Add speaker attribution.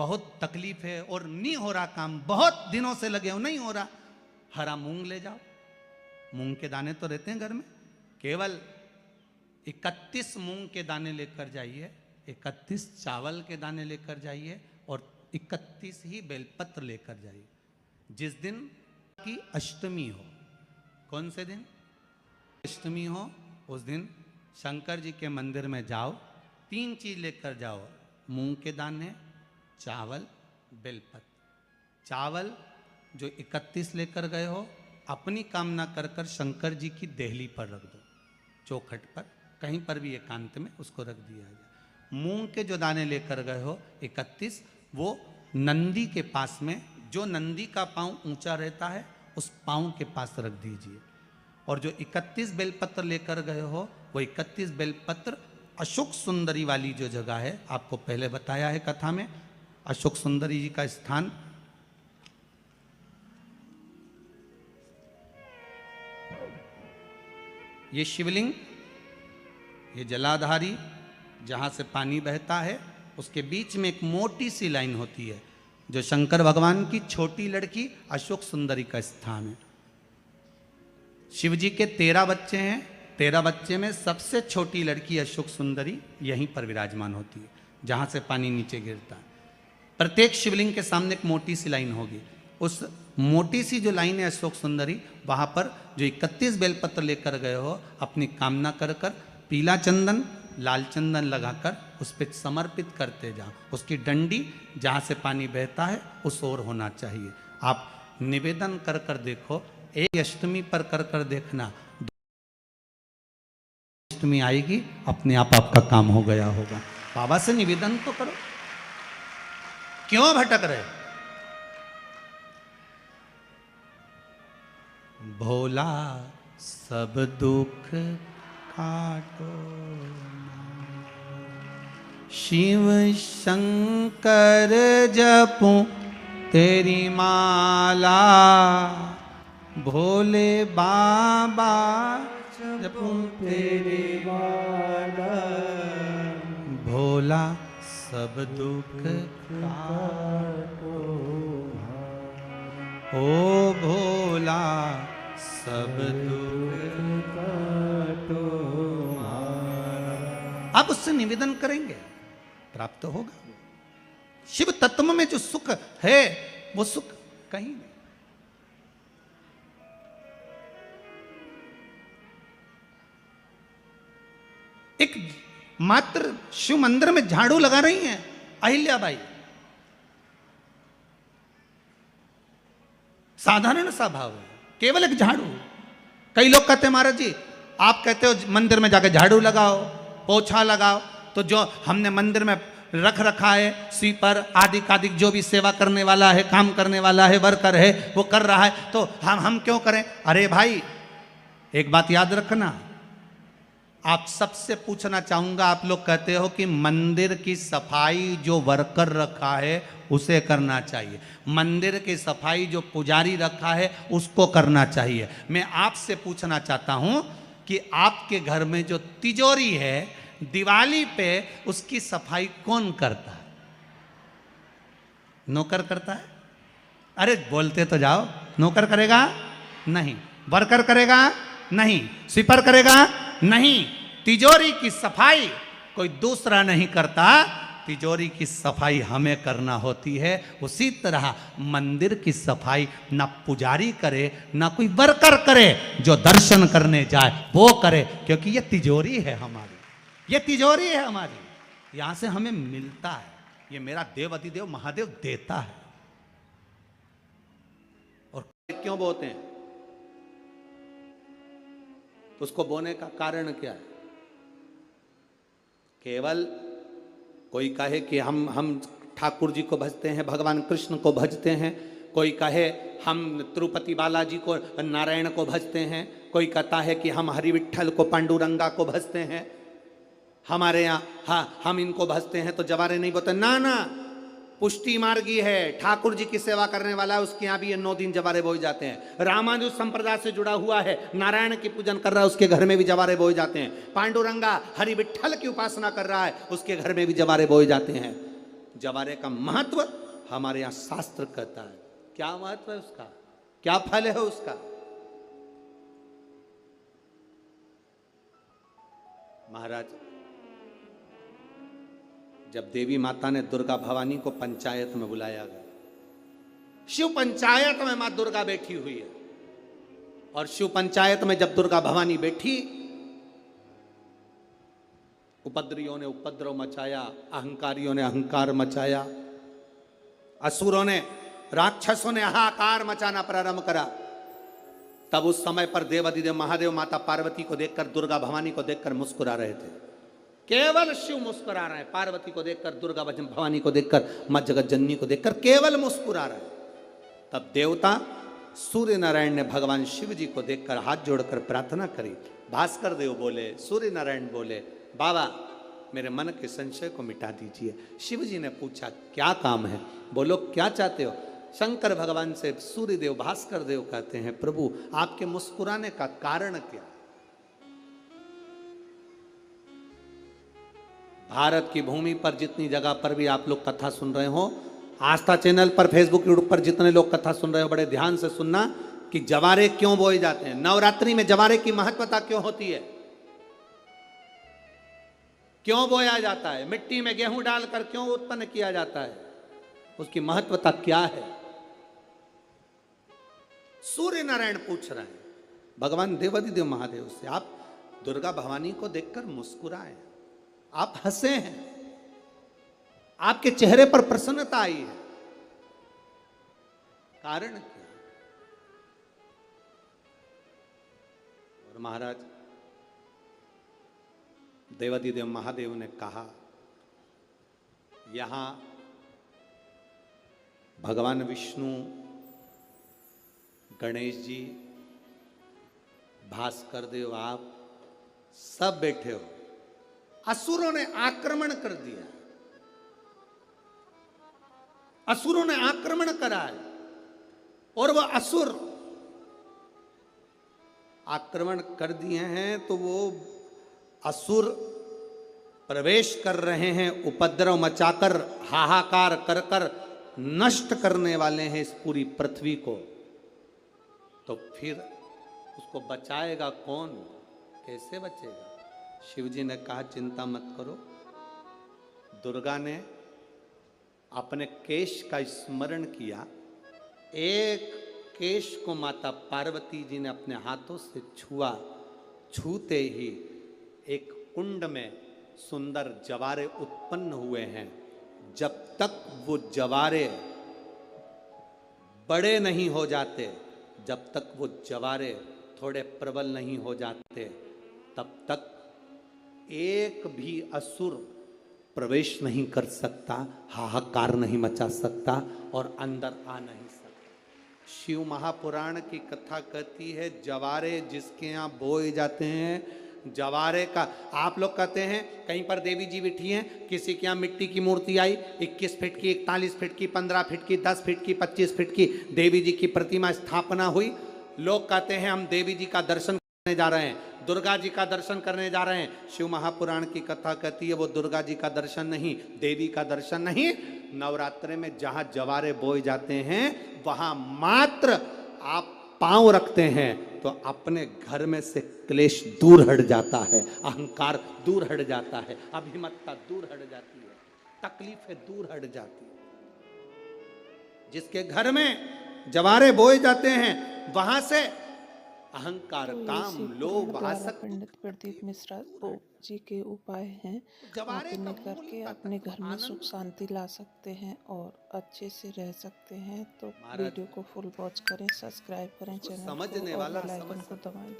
Speaker 1: बहुत तकलीफ है और नहीं हो रहा काम, बहुत दिनों से लगे हो नहीं हो रहा, हरा मूंग ले जाओ। मूंग के दाने तो रहते हैं घर में, केवल 31 मूंग के दाने लेकर जाइए, 31 चावल के दाने लेकर जाइए और 31 ही बेलपत्र लेकर जाइए। जिस दिन की अष्टमी हो, कौन से दिन अष्टमी हो, उस दिन शंकर जी के मंदिर में जाओ, 3 चीज लेकर जाओ, मूंग के दाने, चावल, बेलपत्र। चावल जो 31 लेकर गए हो, अपनी कामना कर कर शंकर जी की देहली पर रख दो, चौखट पर, कहीं पर भी एकांत में उसको रख दिया जाए। मूंग के जो दाने लेकर गए हो 31, वो नंदी के पास में, जो नंदी का पांव ऊंचा रहता है उस पांव के पास रख दीजिए। और जो 31 बेलपत्र लेकर गए हो, वो 31 बेलपत्र अशोक सुंदरी वाली जो जगह है, आपको पहले बताया है कथा में, अशोक सुंदरी जी का स्थान ये शिवलिंग, ये जलाधारी जहाँ से पानी बहता है, उसके बीच में एक मोटी सी लाइन होती है, जो शंकर भगवान की छोटी लड़की अशोक सुंदरी का स्थान है। शिव जी के 13 बच्चे हैं, 13 बच्चे में सबसे छोटी लड़की अशोक सुंदरी यहीं पर विराजमान होती है, जहाँ से पानी नीचे गिरता है। प्रत्येक शिवलिंग के सामने एक मोटी सी लाइन होगी, उस मोटी सी जो लाइन है अशोक सुंदरी, वहाँ पर जो 31 बेलपत्र लेकर गए हो, अपनी कामना कर कर पीला चंदन लाल चंदन लगाकर उस पर समर्पित करते जाओ। उसकी डंडी जहाँ से पानी बहता है उस ओर होना चाहिए। आप निवेदन कर कर देखो, एक अष्टमी पर कर कर देखना, अष्टमी आएगी अपने आप आपका काम हो गया होगा। बाबा से निवेदन तो करो, क्यों भटक रहे? भोला सब दुख काटो, शिव शंकर जपूं तेरी माला, भोले बाबा जपूं तेरी माला, भोला सब दुख काटो, ओ भोला सब दुख काटो। आप उससे निवेदन करेंगे, प्राप्त होगा। शिव तत्व में जो सुख है वो सुख कहीं नहीं। एक मात्र शिव मंदिर में झाड़ू लगा रही हैं अहिल्याबाई, साधारण सा भाव है, केवल एक झाड़ू। कई लोग कहते हैं महाराज जी आप कहते हो मंदिर में जाकर झाड़ू लगाओ, पोछा लगाओ, तो जो हमने मंदिर में रख रखा है स्वीपर आदि कादिक, जो भी सेवा करने वाला है, काम करने वाला है, वर्कर है, वो कर रहा है, तो हम क्यों करें? अरे भाई एक बात याद रखना, आप सबसे पूछना चाहूंगा, आप लोग कहते हो कि मंदिर की सफाई जो वर्कर रखा है उसे करना चाहिए, मंदिर की सफाई जो पुजारी रखा है उसको करना चाहिए। मैं आपसे पूछना चाहता हूं कि आपके घर में जो तिजोरी है, दिवाली पे उसकी सफाई कौन करता है? नौकर करता है? अरे बोलते तो जाओ। नौकर करेगा? नहीं। वर्कर करेगा? नहीं। स्वीपर करेगा? नहीं। तिजोरी की सफाई कोई दूसरा नहीं करता, तिजोरी की सफाई हमें करना होती है। उसी तरह मंदिर की सफाई ना पुजारी करे ना कोई वर्कर करे, जो दर्शन करने जाए वो करे, क्योंकि ये तिजोरी है हमारी, ये तिजोरी है हमारी, यहां से हमें मिलता है, ये मेरा देव अधिदेव महादेव देता है। और क्यों बोते हैं? उसको बोने का कारण क्या है? केवल कोई कहे कि हम ठाकुर जी को भजते हैं, भगवान कृष्ण को भजते हैं, कोई कहे हम तिरुपति बालाजी को, नारायण को भजते हैं, कोई कहता है कि हम हरि विट्ठल को, पांडुरंगा को भजते हैं, हमारे यहाँ हाँ हम इनको भजते हैं तो जवारे नहीं बोते। ना ना, पुष्टि मार्गी है, ठाकुर जी की सेवा करने वाला है, उसके यहाँ भी ये 9 दिन जवारे बोए जाते हैं। रामानुज संप्रदाय से जुड़ा हुआ है, नारायण की पूजन कर रहा है, उसके घर में भी जवारे बोए जाते हैं। पांडुरंगा हरि विट्ठल की उपासना कर रहा है, उसके घर में भी जवारे बोए जाते हैं। जवारे का महत्व हमारे यहां शास्त्र कहता है। क्या महत्व है उसका, क्या फल है उसका। महाराज, जब देवी माता ने दुर्गा भवानी को पंचायत में बुलाया गया, शिव पंचायत में मां दुर्गा बैठी हुई है, और शिव पंचायत में जब दुर्गा भवानी बैठी, उपद्रवियों ने उपद्रव मचाया, अहंकारियों ने अहंकार मचाया, असुरों ने, राक्षसों ने हाहाकार मचाना प्रारंभ करा। तब उस समय पर देवाधिदेव महादेव माता पार्वती को देखकर, दुर्गा भवानी को देखकर मुस्कुरा रहे थे। केवल शिव मुस्कुरा रहे हैं, पार्वती को देखकर, दुर्गा भवानी को देखकर, मां जगत जननी को देखकर केवल मुस्कुरा रहे हैं। तब देवता सूर्य नारायण ने भगवान शिव जी को देखकर हाथ जोड़कर प्रार्थना करी। भास्कर देव बोले, सूर्य नारायण बोले, बाबा मेरे मन के संशय को मिटा दीजिए। शिव जी ने पूछा क्या काम है, बोलो क्या चाहते हो। शंकर भगवान से सूर्य देव, भास्कर देव कहते हैं, प्रभु आपके मुस्कुराने का कारण क्या। भारत की भूमि पर जितनी जगह पर भी आप लोग कथा सुन रहे हो, आस्था चैनल पर, फेसबुक, यूट्यूब पर जितने लोग कथा सुन रहे हो, बड़े ध्यान से सुनना कि जवारे क्यों बोए जाते हैं। नवरात्रि में जवारे की महत्वता क्यों होती है, क्यों बोया जाता है, मिट्टी में गेहूं डालकर क्यों उत्पन्न किया जाता है, उसकी महत्वता क्या है। सूर्य नारायण पूछ रहे हैं भगवान देवाधिदेव महादेव से, आप दुर्गा भवानी को देखकर मुस्कुराए, आप हंसे हैं, आपके चेहरे पर प्रसन्नता आई है, कारण क्या। और महाराज देवाधिदेव महादेव ने कहा, यहां भगवान विष्णु, गणेश जी, भास्कर देव, आप सब बैठे हो। असुरों ने आक्रमण कर दिया, असुरों ने आक्रमण करा है, और वह असुर आक्रमण कर दिए हैं तो वो असुर प्रवेश कर रहे हैं, उपद्रव मचाकर, हाहाकार कर कर नष्ट करने वाले हैं इस पूरी पृथ्वी को। तो फिर उसको बचाएगा कौन, कैसे बचेगा। शिव जी ने कहा चिंता मत करो। दुर्गा ने अपने केश का स्मरण किया, एक केश को माता पार्वती जी ने अपने हाथों से छुआ, छूते ही एक कुंड में सुंदर जवारे उत्पन्न हुए हैं। जब तक वो जवारे बड़े नहीं हो जाते, जब तक वो जवारे थोड़े प्रबल नहीं हो जाते, तब तक एक भी असुर प्रवेश नहीं कर सकता, हाहाकार नहीं मचा सकता और अंदर आ नहीं सकता। शिव महापुराण की कथा कहती है, जवारे जिसके यहाँ बोए जाते हैं, जवारे का, आप लोग कहते हैं कहीं पर देवी जी बैठी हैं, किसी के यहाँ मिट्टी की मूर्ति आई, 21 फीट की, 41 फीट की, 15 फीट की, 10 फीट की, 25 फीट की देवी जी की प्रतिमा स्थापना हुई। लोग कहते हैं हम देवी जी का दर्शन करने जा रहे हैं, दुर्गा जी का दर्शन करने जा रहे हैं। शिव महापुराण की कथा कहती है वो दुर्गा जी का दर्शन नहीं, देवी का दर्शन नहीं। नवरात्रे में जहां जवारे बोए जाते हैं वहां मात्र आप पांव रखते हैं तो अपने घर में से क्लेश दूर हट जाता है, अहंकार दूर हट जाता है, अभिमतता दूर हट जाती है, तकलीफें दूर हट जाती है। जिसके घर में जवारे बोए जाते हैं वहां से अहंकार, काम, लोभ, आसक्ति,
Speaker 2: पंडित प्रदीप मिश्रा जी के उपाय हैं, आप इन्हें करके अपने घर में सुख शांति ला सकते हैं और अच्छे से रह सकते हैं। तो वीडियो को फुल वॉच करें, सब्सक्राइब करें चैनल को और बेल आइकन को दबाएं।